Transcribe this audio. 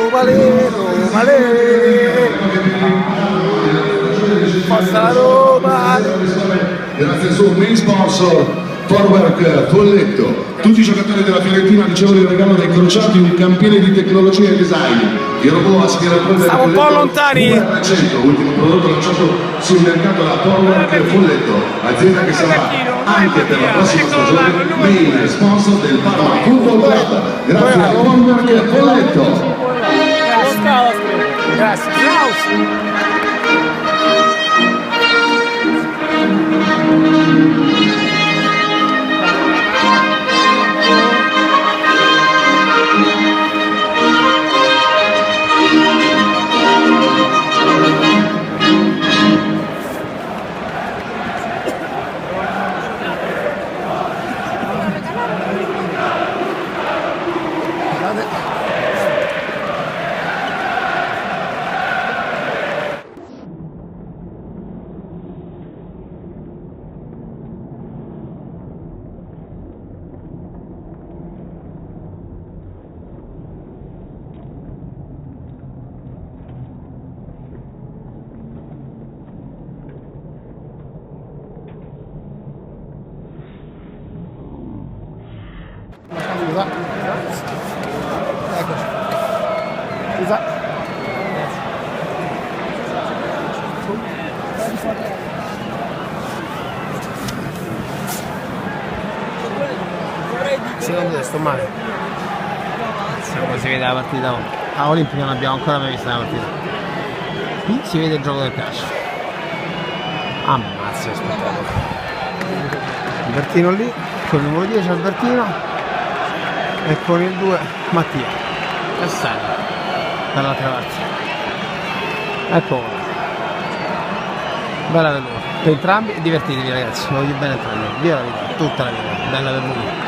Roma le, Roma le. Forza la Roma. Grazie al suo main sponsor Forwork Folletto. Tutti i giocatori della Fiorentina ricevono il regalo dai crociati un campione di tecnologia e design. Il robot aspiratore Stiamo un po' lontani. VR100, ultimo prodotto lanciato sul mercato da Forwork Folletto, azienda che sarà anche per la prossima stagione main sponsor del Parma Football Club. Grazie a Forwork Folletto. Grazie. Scusa. Secondo te sto male? Come si vede la partita oggi. A Olimpico non abbiamo ancora mai visto la partita. Qui si vede il gioco del calcio. Ammazza, che spettacolo. Albertino lì, con il numero 10 Albertino e con il 2 Mattia. E sale dall'altra parte. Ecco. Bella per loro. Per entrambi e divertitevi ragazzi, voglio bene entrambi. Via la vita, tutta la vita, bella per voi.